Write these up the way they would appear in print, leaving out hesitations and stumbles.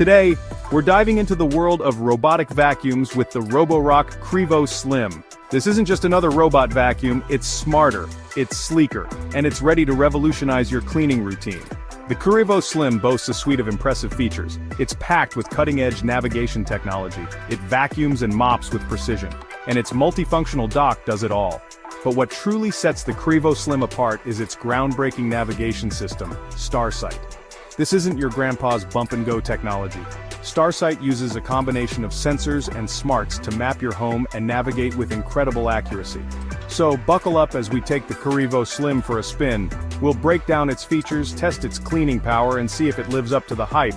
Today, we're diving into the world of robotic vacuums with the Roborock QRevo Slim. This isn't just another robot vacuum, it's smarter, it's sleeker, and it's ready to revolutionize your cleaning routine. The QRevo Slim boasts a suite of impressive features. It's packed with cutting-edge navigation technology, it vacuums and mops with precision, and its multifunctional dock does it all. But what truly sets the QRevo Slim apart is its groundbreaking navigation system, StarSight. This isn't your grandpa's bump-and-go technology. StarSight uses a combination of sensors and smarts to map your home and navigate with incredible accuracy. So buckle up as we take the QRevo Slim for a spin. We'll break down its features, test its cleaning power, and see if it lives up to the hype.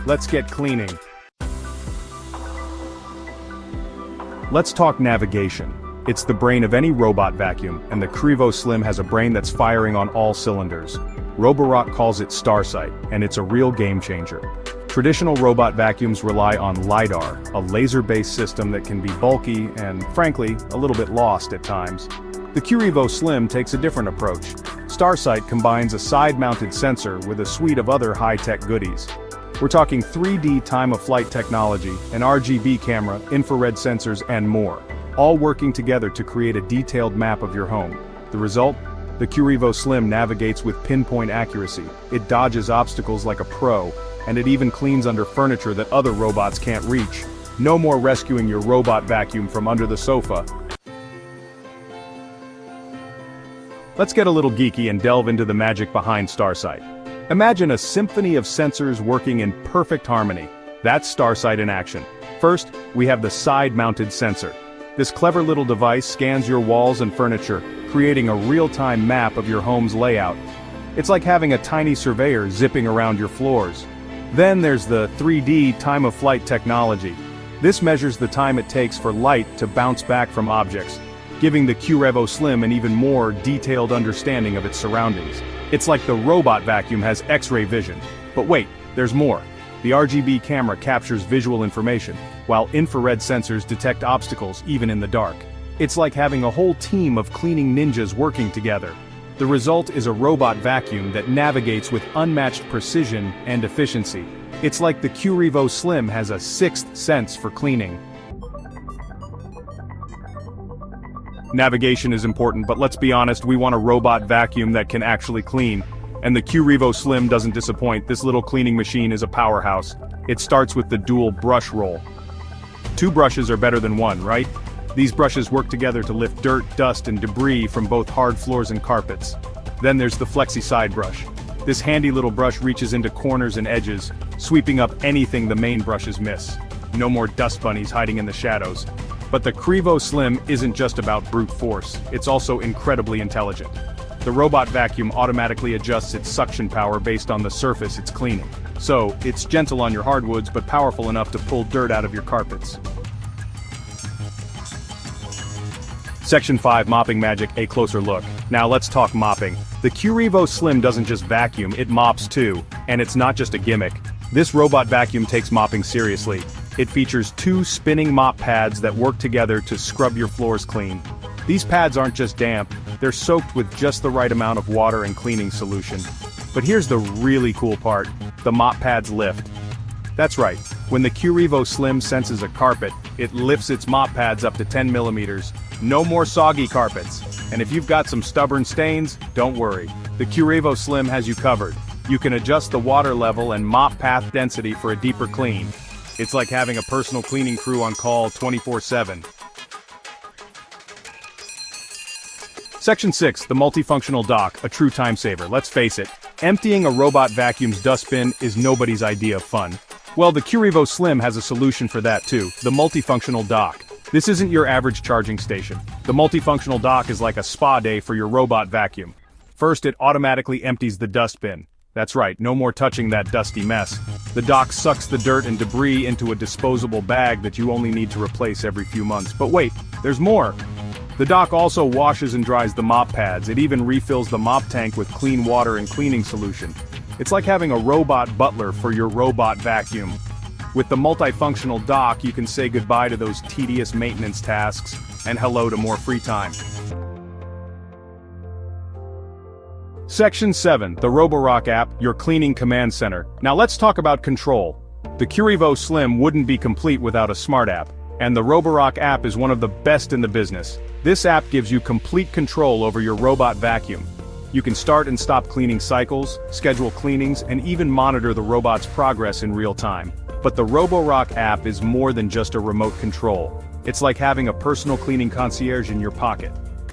Let's get cleaning. Let's talk navigation. It's the brain of any robot vacuum, and the QRevo Slim has a brain that's firing on all cylinders. Roborock calls it StarSight, and it's a real game-changer. Traditional robot vacuums rely on LiDAR, a laser-based system that can be bulky and, frankly, a little bit lost at times. The QRevo Slim takes a different approach. StarSight combines a side-mounted sensor with a suite of other high-tech goodies. We're talking 3D time-of-flight technology, an RGB camera, infrared sensors, and more, all working together to create a detailed map of your home. The result? The QRevo Slim navigates with pinpoint accuracy. It dodges obstacles like a pro, and it even cleans under furniture that other robots can't reach. No more rescuing your robot vacuum from under the sofa. Let's get a little geeky and delve into the magic behind StarSight. Imagine a symphony of sensors working in perfect harmony. That's StarSight in action. First, we have the side-mounted sensor. This clever little device scans your walls and furniture, creating a real-time map of your home's layout. It's like having a tiny surveyor zipping around your floors. Then there's the 3D time-of-flight technology. This measures the time it takes for light to bounce back from objects, giving the QRevo Slim an even more detailed understanding of its surroundings. It's like the robot vacuum has X-ray vision. But wait, there's more. The RGB camera captures visual information, while infrared sensors detect obstacles even in the dark. It's like having a whole team of cleaning ninjas working together. The result is a robot vacuum that navigates with unmatched precision and efficiency. It's like the QRevo Slim has a sixth sense for cleaning. Navigation is important, but let's be honest, we want a robot vacuum that can actually clean. And the QRevo Slim doesn't disappoint. This little cleaning machine is a powerhouse. It starts with the dual brush roll. 2 brushes are better than 1, right? These brushes work together to lift dirt, dust, and debris from both hard floors and carpets. Then there's the flexi side brush. This handy little brush reaches into corners and edges, sweeping up anything the main brushes miss. No more dust bunnies hiding in the shadows. But the QRevo Slim isn't just about brute force, it's also incredibly intelligent. The robot vacuum automatically adjusts its suction power based on the surface it's cleaning. So, it's gentle on your hardwoods but powerful enough to pull dirt out of your carpets. Section 5, Mopping Magic, a closer look. Now let's talk mopping. The QRevo Slim doesn't just vacuum, it mops too. And it's not just a gimmick. This robot vacuum takes mopping seriously. It features 2 spinning mop pads that work together to scrub your floors clean. These pads aren't just damp, they're soaked with just the right amount of water and cleaning solution. But here's the really cool part, the mop pads lift. That's right, when the QRevo Slim senses a carpet, it lifts its mop pads up to 10 millimeters. No more soggy carpets. And if you've got some stubborn stains, don't worry. The QRevo Slim has you covered. You can adjust the water level and mop path density for a deeper clean. It's like having a personal cleaning crew on call 24/7. Section 6, the multifunctional dock, a true time saver. Let's face it, emptying a robot vacuum's dustbin is nobody's idea of fun. Well, the QRevo Slim has a solution for that too, the multifunctional dock. This isn't your average charging station. The multifunctional dock is like a spa day for your robot vacuum. First, it automatically empties the dustbin. That's right, no more touching that dusty mess. The dock sucks the dirt and debris into a disposable bag that you only need to replace every few months. But wait, there's more. The dock also washes and dries the mop pads. It even refills the mop tank with clean water and cleaning solution. It's like having a robot butler for your robot vacuum. With the multifunctional dock, you can say goodbye to those tedious maintenance tasks and hello to more free time. Section 7, the Roborock app, your cleaning command center. Now let's talk about control. The QRevo Slim wouldn't be complete without a smart app, and the Roborock app is one of the best in the business. This app gives you complete control over your robot vacuum. You can start and stop cleaning cycles, schedule cleanings, and even monitor the robot's progress in real time. But the Roborock app is more than just a remote control. It's like having a personal cleaning concierge in your pocket.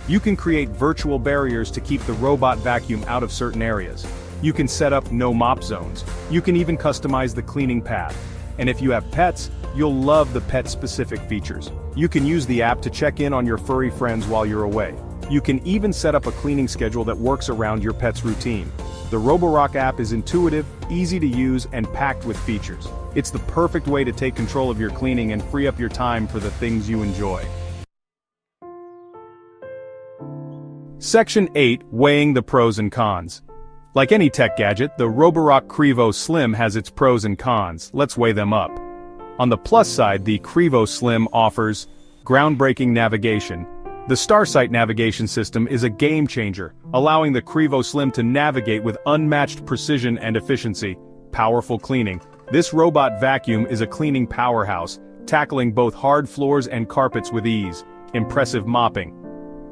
You can create virtual barriers to keep the robot vacuum out of certain areas. You can set up no mop zones. You can even customize the cleaning path. And if you have pets, you'll love the pet-specific features. You can use the app to check in on your furry friends while you're away. You can even set up a cleaning schedule that works around your pet's routine. The Roborock app is intuitive, easy to use, and packed with features. It's the perfect way to take control of your cleaning and free up your time for the things you enjoy. Section 8. Weighing the pros and cons. Like any tech gadget, the Roborock QRevo Slim has its pros and cons. Let's weigh them up. On the plus side, the QRevo Slim offers groundbreaking navigation. The StarSight navigation system is a game changer, allowing the QRevo Slim to navigate with unmatched precision and efficiency. Powerful cleaning. This robot vacuum is a cleaning powerhouse, tackling both hard floors and carpets with ease. Impressive mopping.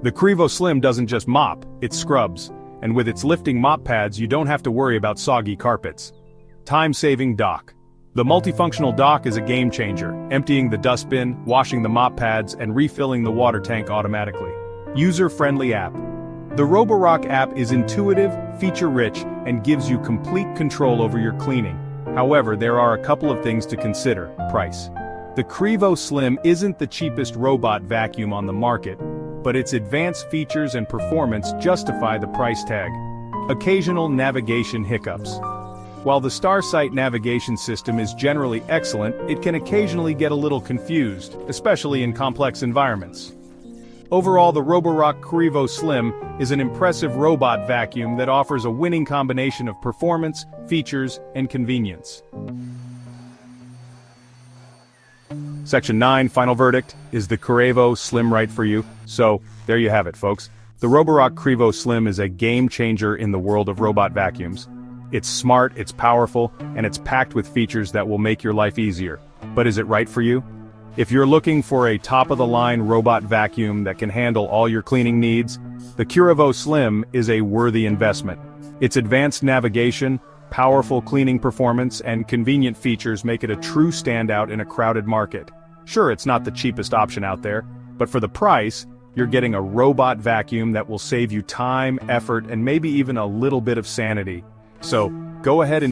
The QRevo Slim doesn't just mop, it scrubs. And with its lifting mop pads, you don't have to worry about soggy carpets. Time-saving dock. The multifunctional dock is a game changer, emptying the dustbin, washing the mop pads, and refilling the water tank automatically. User-friendly app. The Roborock app is intuitive, feature-rich, and gives you complete control over your cleaning. However, there are a couple of things to consider. Price. The QRevo Slim isn't the cheapest robot vacuum on the market, but its advanced features and performance justify the price tag. Occasional navigation hiccups. While the StarSight navigation system is generally excellent, it can occasionally get a little confused, especially in complex environments. Overall, the Roborock QRevo Slim is an impressive robot vacuum that offers a winning combination of performance, features, and convenience. Section 9, final verdict. Is the QRevo Slim right for you? So, there you have it, folks. The Roborock QRevo Slim is a game changer in the world of robot vacuums. It's smart, it's powerful, and it's packed with features that will make your life easier. But is it right for you? If you're looking for a top-of-the-line robot vacuum that can handle all your cleaning needs, the QRevo Slim is a worthy investment. Its advanced navigation, powerful cleaning performance, and convenient features make it a true standout in a crowded market. Sure, it's not the cheapest option out there, but for the price, you're getting a robot vacuum that will save you time, effort, and maybe even a little bit of sanity. So, go ahead and